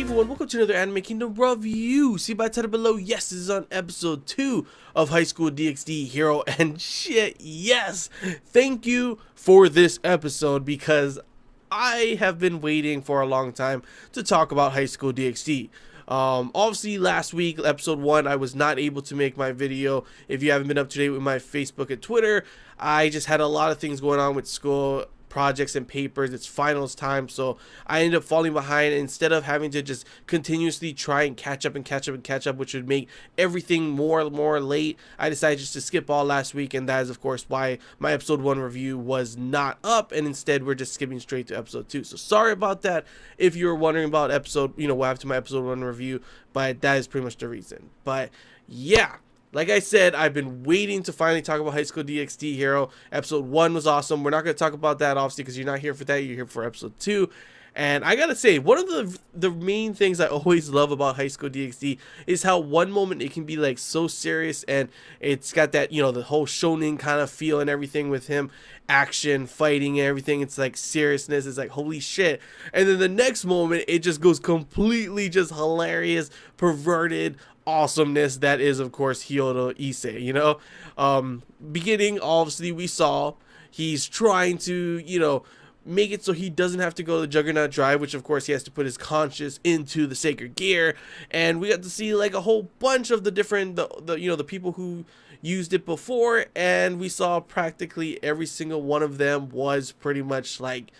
everyone, welcome to another Anime Kingdom review. See by the title below, yes, this is on episode 2 of High School DxD Hero, and shit, yes, thank you for this episode because I have been waiting for a long time to talk about High School DxD. Obviously last week, episode 1, I was not able to make my video. If you haven't been up to date with my Facebook and Twitter, I just had a lot of things going on with school, projects and papers. It's finals time, so I ended up falling behind. Instead of having to just continuously try and catch up, which would make everything more late, I decided just to skip all last week, and that is of course why my episode 1 review was not up, and instead we're just skipping straight to episode 2. So sorry about that if you're wondering about episode, what happened to my episode 1 review, but that is pretty much the reason. But yeah, like I said, I've been waiting to finally talk about High School DxD Hero. Episode 1 was awesome. We're not going to talk about that, obviously, because you're not here for that. You're here for episode 2. And I got to say, one of the main things I always love about High School DxD is how one moment it can be, like, so serious. And it's got that, the whole shonen kind of feel and everything with him. Action, fighting, and everything. It's like seriousness. It's like, holy shit. And then the next moment, it just goes completely just hilarious, perverted awesomeness that is, of course, Kyoto Issei. Beginning, obviously, we saw he's trying to make it so he doesn't have to go the Juggernaut Drive, which of course he has to put his conscience into the Sacred Gear. And we got to see like a whole bunch of the different the people who used it before, and we saw practically every single one of them was pretty much like,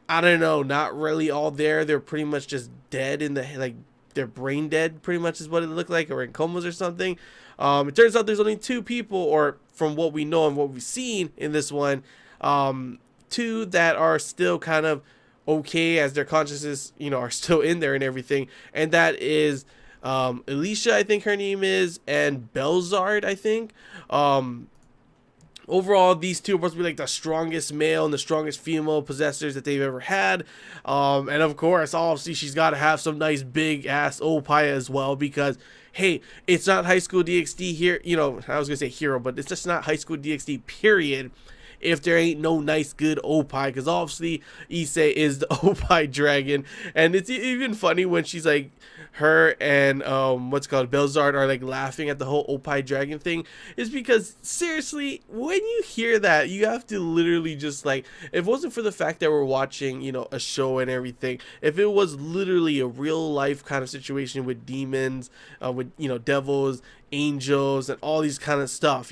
I don't know, not really all there. They're pretty much just dead in the, like, they're brain dead, pretty much is what it looked like, or in comas or something. It turns out there's only 2 people, or from what we know and what we've seen in this one, 2 that are still kind of okay, as their consciousness, are still in there and everything. And that is Alicia, I think her name is, and Belzard, I think. Overall, these 2 are supposed to be like the strongest male and the strongest female possessors that they've ever had. And of course, obviously, she's got to have some nice big ass opaya as well, because, hey, it's not High School DxD here. I was going to say hero, but it's just not High School DxD, period, if there ain't no nice good opie, because obviously Issei is the opie dragon. And it's even funny when she's like, her and Belzard are like laughing at the whole opie dragon thing, is because seriously, when you hear that, you have to literally just, like, if it wasn't for the fact that we're watching a show and everything, if it was literally a real life kind of situation with demons, with devils, angels, and all these kind of stuff,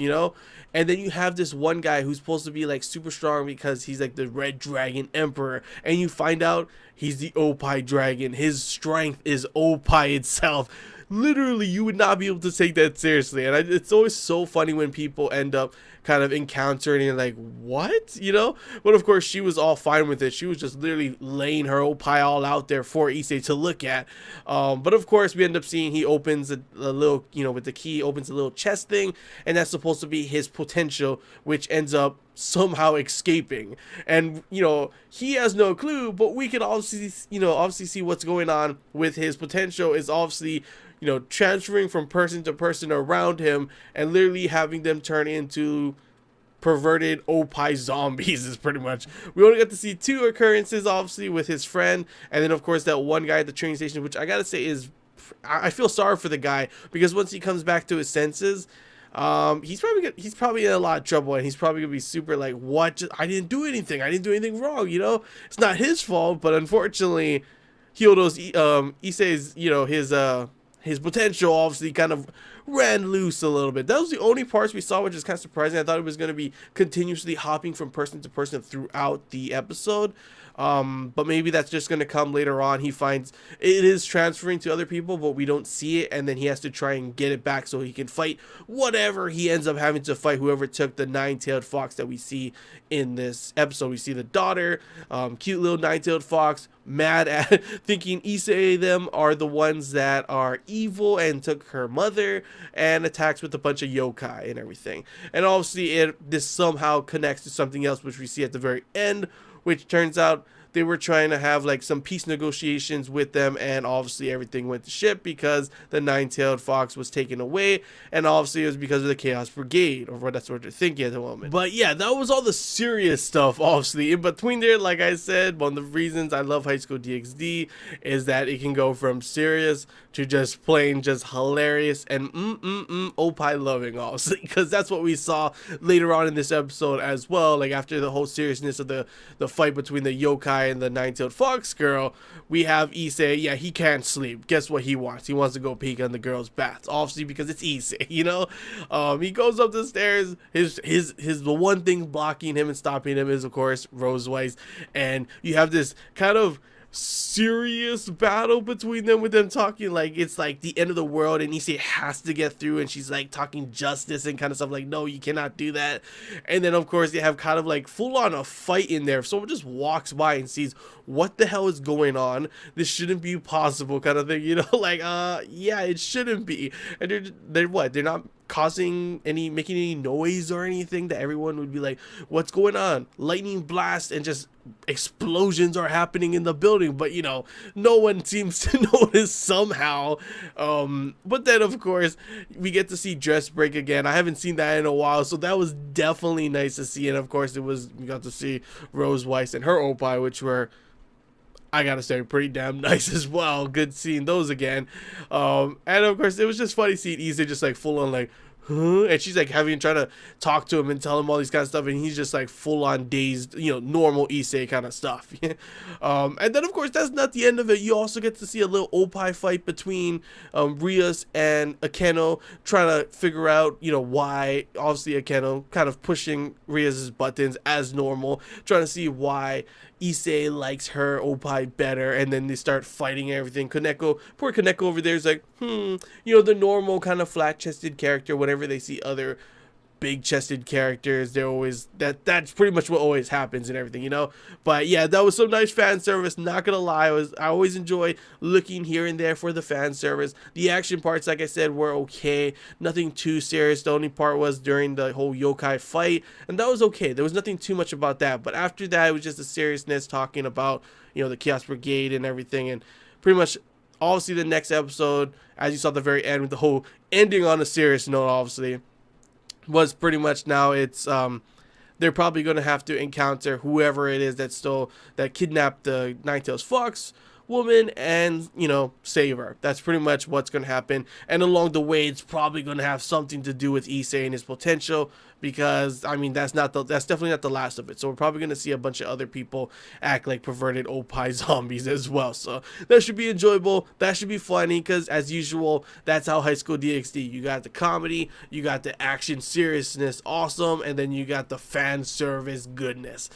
and then you have this one guy who's supposed to be like super strong because he's like the Red Dragon Emperor, and you find out he's the Opie Dragon. His strength is Opie itself. Literally, you would not be able to take that seriously. And it's always so funny when people end up kind of encountering and like, what? But of course, she was all fine with it. She was just literally laying her Opie all out there for Issei to look at. But of course, we end up seeing he opens a little, with the key, opens a little chest thing. And that's supposed to be his potential, which ends up somehow escaping. And, he has no clue, but we can obviously see what's going on with his potential is obviously, transferring from person to person around him and literally having them turn into perverted opie zombies is pretty much. We only got to see 2 occurrences, obviously, with his friend, and then of course that one guy at the train station, which I gotta say is, I feel sorry for the guy, because once he comes back to his senses, he's probably in a lot of trouble, and he's probably gonna be super like, what? I didn't do anything wrong, it's not his fault. But unfortunately, Kyoto's Issei's his potential obviously kind of ran loose a little bit. That was the only parts we saw, which is kind of surprising. I thought it was going to be continuously hopping from person to person throughout the episode. But maybe that's just going to come later on. He finds it is transferring to other people, but we don't see it, and then he has to try and get it back so he can fight whatever he ends up having to fight, whoever took the 9-tailed fox that we see in this episode. We see the daughter, cute little 9-tailed fox, mad at thinking Issei them are the ones that are evil and took her mother, and attacks with a bunch of yokai and everything. And obviously this somehow connects to something else, which we see at the very end, which turns out they were trying to have like some peace negotiations with them, and obviously everything went to shit because the nine-tailed fox was taken away, and obviously it was because of the Chaos Brigade, or what that's what they're thinking at the moment. But yeah, that was all the serious stuff. Obviously, in between there, like I said, one of the reasons I love High School DxD is that it can go from serious to just plain just hilarious and opie loving, obviously, because that's what we saw later on in this episode as well. Like after the whole seriousness of the fight between the yokai and the nine-tailed fox girl, we have Issei. Yeah, he can't sleep. Guess what he wants? He wants to go peek on the girl's baths, obviously, because it's Issei, you know. He goes up the stairs. The one thing blocking him and stopping him is, of course, Rose Weiss, and you have this kind of serious battle between them, with them talking like it's like the end of the world and Issei has to get through, and she's like talking justice and kind of stuff like, no, you cannot do that. And then of course they have kind of like full on a fight in there. If someone just walks by and sees what the hell is going on, this shouldn't be possible kind of thing, you know. Like yeah, it shouldn't be. And they're not making any noise or anything that everyone would be like, what's going on? Lightning blast and just explosions are happening in the building, but you know, no one seems to notice somehow. But then of course we get to see Dress Break again. I haven't seen that in a while, so that was definitely nice to see. And of course we got to see Rose Weiss and her opie, which were, I gotta say, pretty damn nice as well. Good seeing those again. And of course it was just funny seeing Issei just like full on like, huh? And she's like trying to talk to him and tell him all these kind of stuff, and he's just like full on dazed, you know, normal Issei kind of stuff. And then of course that's not the end of it. You also get to see a little opie fight between Rias and Akeno, trying to figure out, you know, why. Obviously Akeno kind of pushing Rias's buttons as normal, trying to see why Issei likes her opie better, and then they start fighting and everything. Poor Kaneko over there is like, you know, the normal kind of flat-chested character. Whenever they see other big-chested characters, they're always that's pretty much what always happens and everything, you know. But yeah, that was some nice fan service, not gonna lie. I always enjoy looking here and there for the fan service. The action parts, like I said, were okay, nothing too serious. The only part was during the whole yokai fight, and that was okay. There was nothing too much about that, but after that it was just a seriousness, talking about, you know, the Chaos Brigade and everything. And pretty much obviously the next episode, as you saw at the very end, with the whole ending on a serious note, obviously, was pretty much now it's they're probably going to have to encounter whoever it is that kidnapped the Nine-Tails Fox woman and, you know, save her. That's pretty much what's going to happen. And along the way, it's probably going to have something to do with Issei and his potential, because I mean that's definitely not the last of it. So we're probably going to see a bunch of other people act like perverted opie zombies as well. So that should be enjoyable. That should be funny, because as usual, that's how High School DxD. You got the comedy, you got the action seriousness, awesome, and then you got the fan service goodness.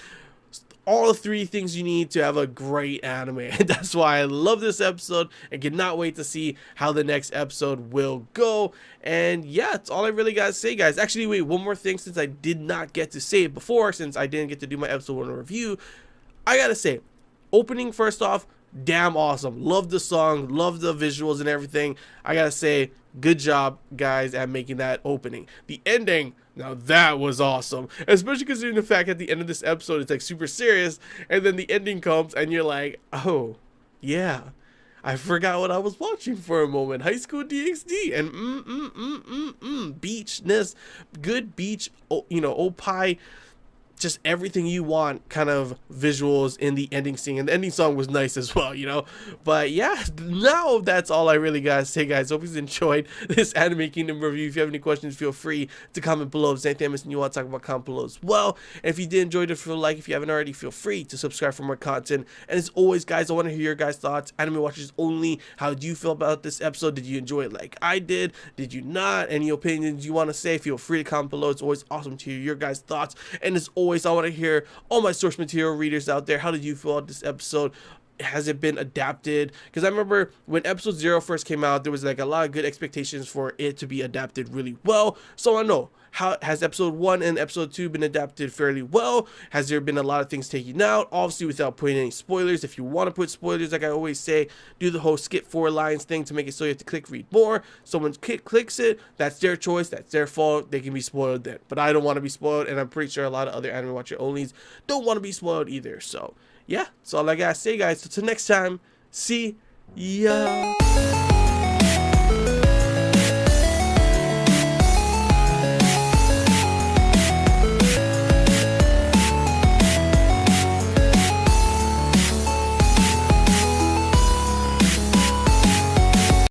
All the three things you need to have a great anime. And that's why I love this episode and cannot wait to see how the next episode will go. And yeah, that's all I really gotta say, guys. Actually, wait, one more thing, since I did not get to say it before, since I didn't get to do my episode 1 review. I gotta say, opening first off, damn awesome. Love the song, love the visuals and everything. I gotta say, good job, guys, at making that opening. The ending, now that was awesome, especially considering the fact at the end of this episode it's like super serious, and then the ending comes and you're like, oh yeah, I forgot what I was watching for a moment. High School DxD and beachness, good beach, you know, opie, just everything you want kind of visuals in the ending scene. And the ending song was nice as well, you know. But yeah, now that's all I really gotta say, guys. Hope you enjoyed this Anime Kingdom review. If you have any questions, feel free to comment below. If there's anything I'm missing you want to talk about, comment below as well. And if you did enjoy it, feel like, if you haven't already, feel free to subscribe for more content. And as always, guys, I want to hear your guys' thoughts. Anime watchers only. How do you feel about this episode? Did you enjoy it like I did? Did you not? Any opinions you want to say, feel free to comment below. It's always awesome to hear your guys' thoughts. And as always, I want to hear all my source material readers out there. How did you feel about this episode? Has it been adapted? Because I remember when episode 0 first came out, there was like a lot of good expectations for it to be adapted really well. So I know, How has episode 1 and episode 2 been adapted fairly well? Has there been a lot of things taken out? Obviously, without putting any spoilers. If you want to put spoilers, like I always say, do the whole skip 4 lines thing to make it so you have to click read more. Someone clicks it, that's their choice, that's their fault. They can be spoiled then. But I don't want to be spoiled, and I'm pretty sure a lot of other anime watcher onlys don't want to be spoiled either. So yeah, that's all I gotta say, guys. So till next time, see ya.